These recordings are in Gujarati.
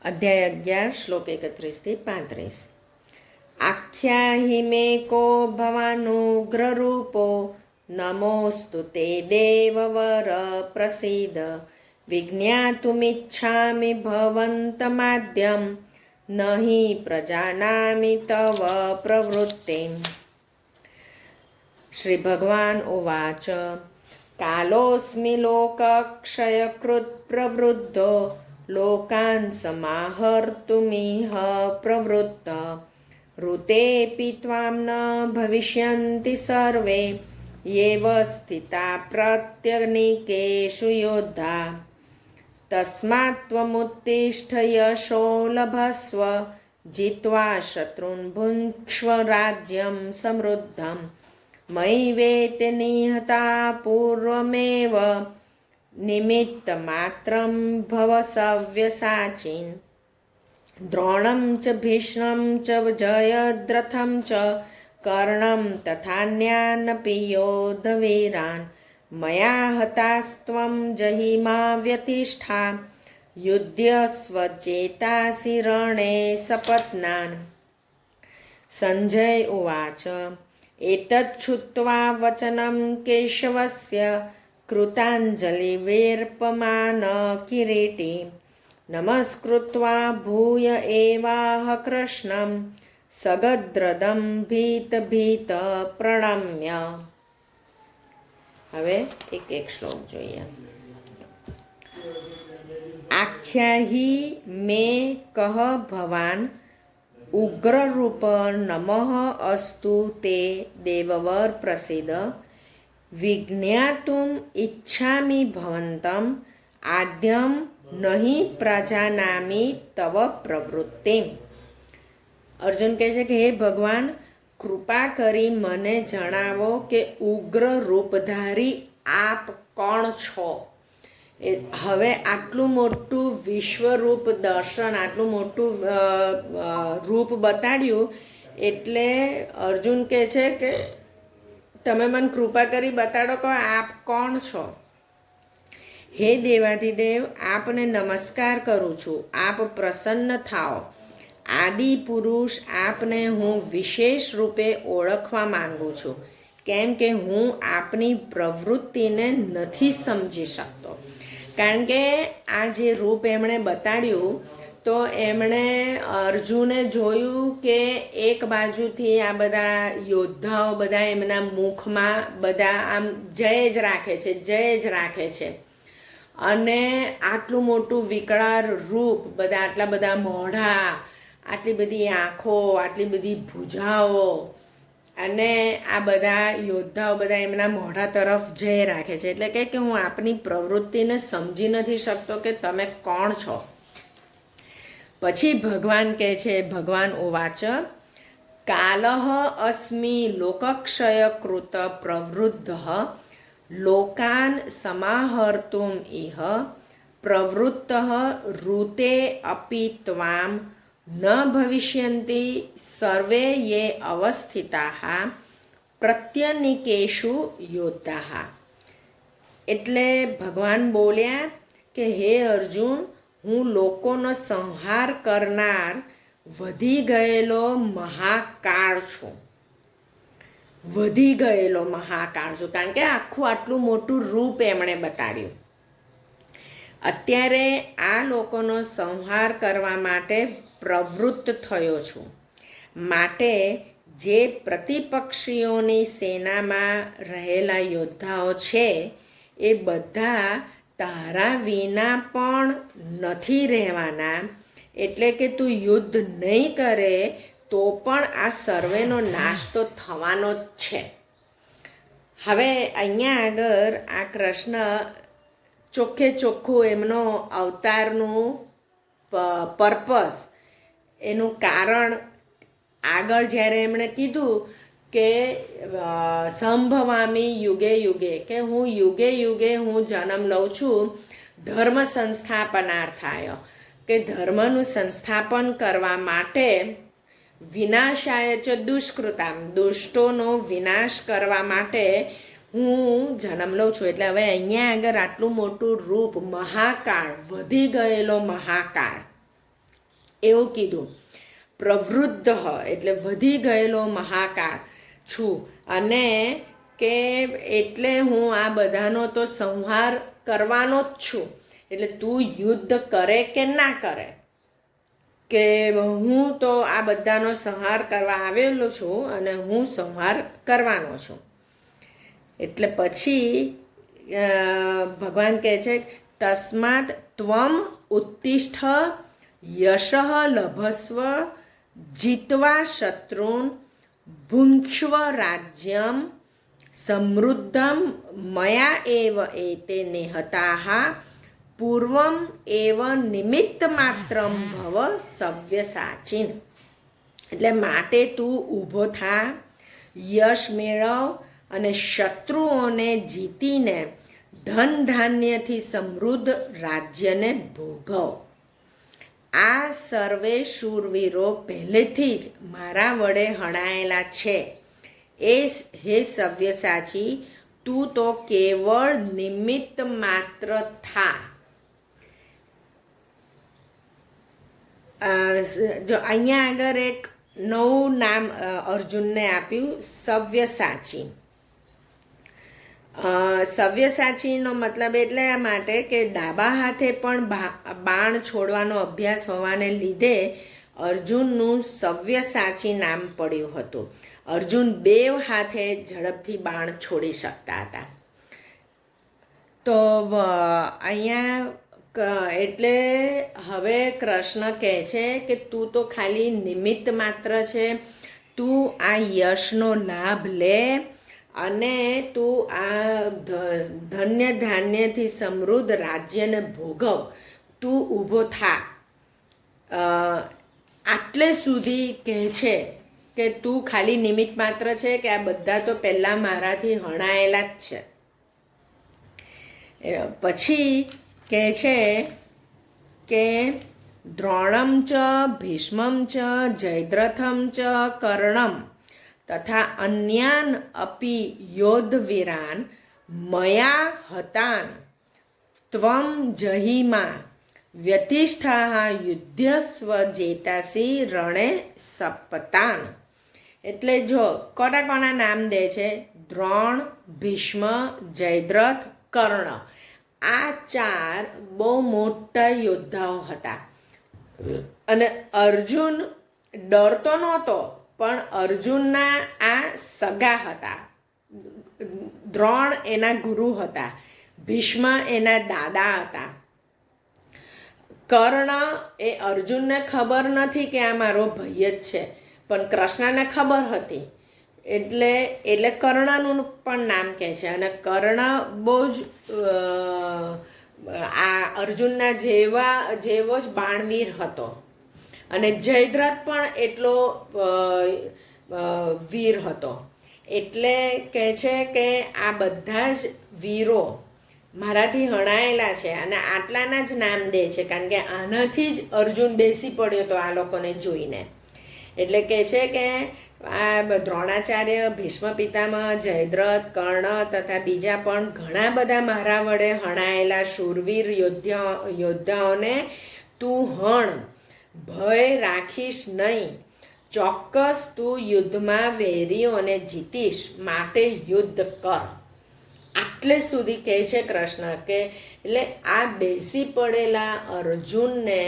અધ્યાય 11 શ્લોક 31-35। આખ્યાહિ મે કો ભવાનુગ્રરૂપો નમોસ્તુ તે દેવવર પ્રસીદ વિજ્ઞાતુમિચ્છામિ ભવંતમાદ્યમ નહિ પ્રજાનામિ તવ પ્રવૃત્તિમ। શ્રી ભગવાન ઉવાચ કાલોસ્મિ લોકક્ષયકૃત પ્રવૃદ્ધો લોકાન સમાહર્તુમિહ પ્રવૃત્ત ઋતેऽપि ત્વાં ન ભવિષ્યન્તિ સર્વે યેવ સ્થિતા પ્રત્યનિકેષુ યોદ્ધા તસ્માत् ત્વમુત્તિષ્ઠ યશો લભસ્વ જીત્વા શત્રુન ભુङ्क्ष्व રાજ્યં સમૃદ્ધં મયि વેતે નિહતા પૂર્વમેવ નિમિત્તમાત્રં ભવ સવ્યસાચીન। દ્રોણં ચ ભીષ્મં ચ જયદ્રથં ચ કર્ણં તથાન્યાનપી યોધવીરાન મયા હતાસ્ત્વં જહિમા વ્યતિષ્ઠા યુધ્યસ્વ ચેતાસી રણે સપત્નાન। સંજય ઉવાચ એતत् શ્રુત્વા વચनं કેશવસ્ય કૃતાંજલિર્વેપમાન કિરીટી નમસ્કૃત્વા ભૂય એવાહ કૃષ્ણં સગદ્રદં ભીત ભીત પ્રણમ્ય। હવે એક શ્લોક જોઈએ। આખ્યાહી મે કહ ભવાન ઉગ્રરૂપ નમઃ અસ્તુ તે દેવવર પ્રસીદ વિજ્ઞાતુમ ઈચ્છામિ ભવંતમ આદ્યમ નહિ પ્રજાનામિ તવ પ્રવૃત્તિમ। અર્જુન કહે છે કે હે ભગવાન, કૃપા કરી મને જણાવો કે ઉગ્ર રૂપધારી આપ કોણ છો। હવે આટલું મોટું વિશ્વરૂપ દર્શન, આટલું મોટું રૂપ બતાડ્યું એટલે અર્જુન કહે છે કે તમે મને કૃપા કરી બતાડો કે આપ કોણ છો। હે દેવાધિદેવ, આપને નમસ્કાર કરું છું, આપ પ્રસન્ન થાઓ। આદિ પુરુષ આપને હું વિશેષ રૂપે ઓળખવા માંગુ છું, કેમ કે હું આપની પ્રવૃત્તિને નથી સમજી શકતો। કારણ કે આ જે રૂપ એમણે બતાડ્યું તો એમણે અર્જુને જોયું કે એક બાજુથી આ બધા યોદ્ધાઓ બધા એમના મુખમાં બધા આમ જય જ રાખે છે, જય જ રાખે છે, અને આટલું મોટું વિકરાળ રૂપ, બધા આટલા બધા મોઢા, આટલી બધી આંખો, આટલી બધી ભુજાઓ, અને આ બધા યોદ્ધાઓ બધા એમના મોઢા તરફ જય રાખે છે એટલે કે હું આપની પ્રવૃત્તિને સમજી નથી શકતો કે તમે કોણ છો। પછી ભગવાન કહે છે, ભગવાન ઉવાચ કાલઃ અસ્મિ લોકક્ષય કૃત પ્રવૃદ્ધ લોકાન સમાહર્તુમ ઇહ પ્રવૃત્ત ઋતે અપી ત્વામ ન ભવિષ્યન્તિ સર્વે યે અવસ્થિતા પ્રત્યનિકેષુ યોદ્ધા। એટલે ભગવાન બોલ્યા કે હે અર્જુન, હું લોકોનો સંહાર કરનાર વધી ગયેલો મહાકાળ છું, વધી ગયેલો મહાકાળ છું, કારણ કે આખું આટલું મોટું રૂપ એમણે બતાડ્યું। અત્યારે આ લોકોનો સંહાર કરવા માટે પ્રવૃત્ત થયો છું, માટે જે પ્રતિપક્ષીઓની સેનામાં રહેલા યોદ્ધાઓ છે એ બધા તારા વિના પણ નથી રહેવાના, એટલે કે તું યુદ્ધ નહીં કરે તો પણ આ સર્વેનો નાશ તો થવાનો જ છે। હવે અહીંયા આગળ આ કૃષ્ણ ચોખ્ખે ચોખ્ખું એમનો અવતારનું પર્પસ, એનું કારણ આગળ જ્યારે એમણે કીધું કે સંભવામી યુગે યુગે, કે હું યુગે યુગે હું જન્મ લઉં છું ધર્મ સંસ્થાપનાર્થાય, કે ધર્મનું સંસ્થાપન કરવા માટે વિનાશાય ચ દુષ્કૃતામ, દુષ્ટોનો વિનાશ કરવા માટે હું જન્મ લઉં છું। એટલે હવે અહીંયા આગળ આટલું મોટું રૂપ, મહાકાળ, વધી ગયેલો મહાકાળ, એવું કીધું. પ્રવૃદ્ધ એટલે વધી ગયેલો મહાકાળ છું, અને કે એટલે હું આ બધાનો તો સંહાર કરવાનો જ છું. એટલે તું યુદ્ધ કરે કે ના કરે, કે હું તો આ બધાનો સંહાર કરવા આવેલો છું અને હું સંહાર કરવાનો છું. એટલે પછી ભગવાન કહે છે, તસ્માત ત્વમ ઉત્તિષ્ઠ યશઃ લભસ્વ જીત્વા શત્રુન ભુંક્ષ્વ રાજ્યમ સમૃદ્ધમ મયા એવ એતે નિહતાઃ પૂર્વમ એવ નિમિત્ત માત્રમ ભવ સવ્યસાચીન. એટલે માટે તું ઊભો થા, યશ મેળવ અને શત્રુઓને જીતીને ધન ધાન્યથી સમૃદ્ધ રાજ્યને ભોગવ. આ સર્વે શૂરવીરો પહેલેથી જ મારા વડે હણાયેલા છે. એ હે સવ્યસાચી, તું તો કેવળ નિમિત્ત માત્ર થા. જો અહીંયા આગળ એક નવું નામ અર્જુનને આપ્યું, સવ્યસાચી. સવ્યસાચીનો મતલબ એટલે માટે કે ડાબા હાથે પણ બાણ છોડવાનો અભ્યાસ હોવાને લીધે અર્જુનનું સવ્યસાચી નામ પડ્યું હતું. અર્જુન બેવ હાથે ઝડપથી બાણ છોડી શકતા હતા. તો અહીંયા એટલે હવે કૃષ્ણ કહે છે કે તું તો ખાલી નિમિત્ત માત્ર છે. તું આ યશનો લાભ લે અને તું આ ધન્ય ધાન્યથી સમૃદ્ધ રાજ્યને ભોગવ. તું ઊભો થા. આટલે સુધી કહે છે કે તું ખાલી નિમિત્ત માત્ર છે, કે આ બધા તો પહેલાં મારાથી હણાયેલા જ છે. પછી કહે છે કે દ્રોણમ ચ ભીષ્મમ ચ જયદ્રથમ ચ કર્ણમ તથા અન્યાન અપી યોદ્ધવીરાન મયા હતાન ત્વમ જહિમા વ્યતિષ્ઠા યુદ્ધસ્વ જેતાસી રણે સપતાન. એટલે જો કોના નામ દે છે, દ્રોણ, ભીષ્મ, જયદ્રથ, કર્ણ. આ ચાર બહુ મોટા યોદ્ધાઓ હતા અને અર્જુન ડરતો નહોતો, પણ અર્જુનના આ સગા હતા. દ્રોણ એના ગુરુ હતા, ભીષ્મ એના દાદા હતા. કર્ણ એ અર્જુનને ખબર નથી કે આ મારો ભાઈ જ છે, પણ કૃષ્ણને ખબર હતી. એટલે કર્ણનું પણ નામ કહે છે. અને કર્ણ બહુ જ આ અર્જુનના જેવો જ બાણવીર હતો. અને જયદ્રથ પણ એટલો વીર હતો. એટલે કહે છે કે આ બધા જ વીરો મારાથી હણાયેલા છે અને આટલાના જ નામ દે છે, કારણ કે આનાથી જ અર્જુન બેસી પડ્યો હતો આ લોકોને જોઈને. એટલે કહે છે કે આ દ્રોણાચાર્ય, ભીષ્મ પિતામહ, જયદ્રથ, કર્ણ તથા બીજા પણ ઘણા બધા મારા વડે હણાયેલા શૂરવીર યોદ્ધાઓને તું હણ, ભય રાખીશ નહીં. ચોક્કસ તું યુદ્ધમાં વેરીઓને જીતીશ, માટે યુદ્ધ કર. આટલે સુધી કહે છે કૃષ્ણ કે એટલે આ બેસી પડેલા અર્જુનને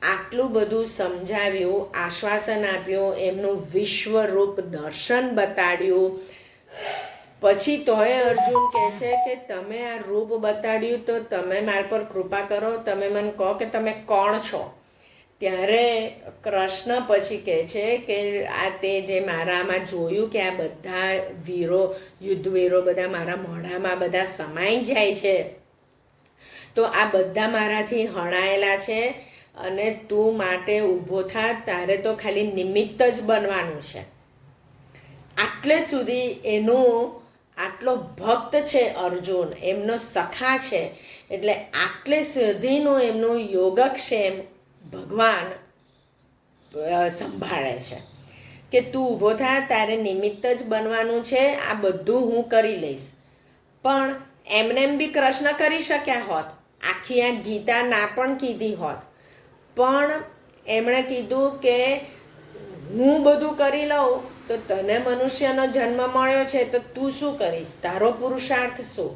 આટલું બધું સમજાવ્યું, આશ્વાસન આપ્યું, એમનું વિશ્વરૂપ દર્શન બતાડ્યું. પછી તોય અર્જુન કહે છે કે તમે આ રૂપ બતાડ્યું તો તમે મારા પર કૃપા કરો, તમે મને કહો કે તમે કોણ છો. ત્યારે કૃષ્ણ પછી કહે છે કે આ તે જે મારામાં જોયું કે આ બધા વીરો, યુદ્ધવીરો બધા મારા મોઢામાં બધા સમાઈ જાય છે, તો આ બધા મારાથી હણાયેલા છે અને તું માટે ઊભો થા. તારે તો ખાલી નિમિત્ત જ બનવાનું છે. આટલે સુધી એનું આટલો ભક્ત છે અર્જુન, એમનો સખા છે. એટલે આટલે સુધીનું એમનું યોગક્ષેમ ભગવાન સંભાળે છે કે તું ઊભો થા, તારે નિમિત્ત જ બનવાનું છે. આ બધું હું કરી લઈશ. પણ એમ બી કૃષ્ણ કરી શક્યા હોત, આખી આ ગીતા ના પણ કીધી હોત, પણ એમણે કીધું કે હું બધું કરી લઉં તો તને મનુષ્યનો જન્મ મળ્યો છે તો તું શું કરીશ, તારો પુરુષાર્થ શું,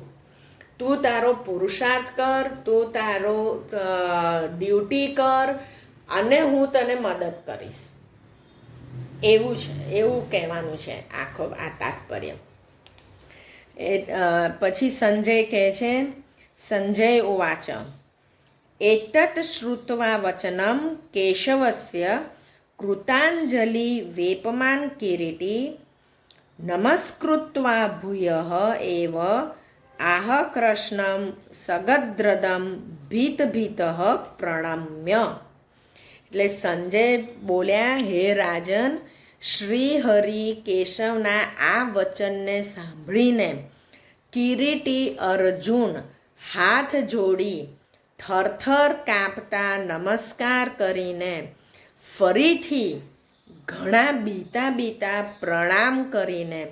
તું તારો પુરુષાર્થ કર, તું તારો ડ્યુટી કર અને હું તને મદદ કરીશ. એવું છે, એવું કહેવાનું છે આખો આ તાત્પર્ય. પછી સંજય કહે છે, સંજય ઉવાચ એતત શ્રુત્વા વચનમ કેશવસ્ય કૃતાંજલિ વેપમાન કિરીટી નમસ્કૃત્વા ભૂયઃ એવ આહ કૃષ્ણમ સગદ્રદમ ભીત પ્રણમ્ય. એટલે સંજય બોલ્યા, હે રાજન, શ્રી હરિ કેશવના આ વચનને સાંભળીને કિરીટી અર્જુન હાથ જોડી થરથર કાંપતા નમસ્કાર કરીને ફરીથી ઘણા બીતા પ્રણામ કરીને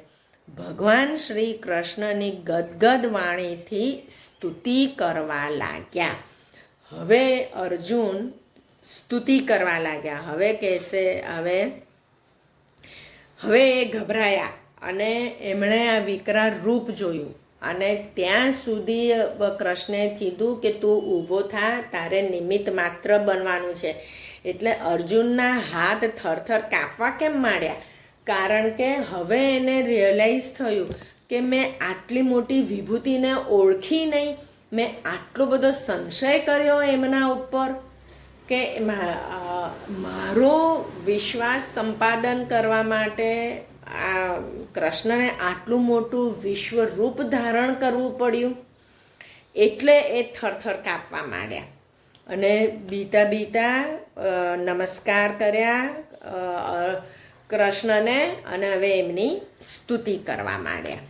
ભગવાન શ્રી કૃષ્ણની ગદગદ વાણીથી સ્તુતિ કરવા લાગ્યા. હવે અર્જુન સ્તુતિ કરવા લાગ્યા. હવે કહેશે, હવે એ ગભરાયા અને એમણે આ વિકરાળ રૂપ જોયું અને ત્યાં સુધી કૃષ્ણે કીધું કે તું ઊભો થા, તારે નિમિત્ત માત્ર બનવાનું છે. એટલે અર્જુનના હાથ થરથર કાપવા કેમ માંડ્યા? કારણ કે હવે એને રિયલાઇઝ થયું કે મેં આટલી મોટી વિભૂતિને ઓળખી નહીં, મેં આટલો બધો સંશય કર્યો એમના ઉપર કે મારો વિશ્વાસ સંપાદન કરવા માટે આ કૃષ્ણને આટલું મોટું વિશ્વરૂપ ધારણ કરવું પડ્યું. એટલે એ થરથર કાપવા માંડ્યા અને બીતા નમસ્કાર કર્યા કૃષ્ણને અને હવે એમની સ્તુતિ કરવા માંડ્યા.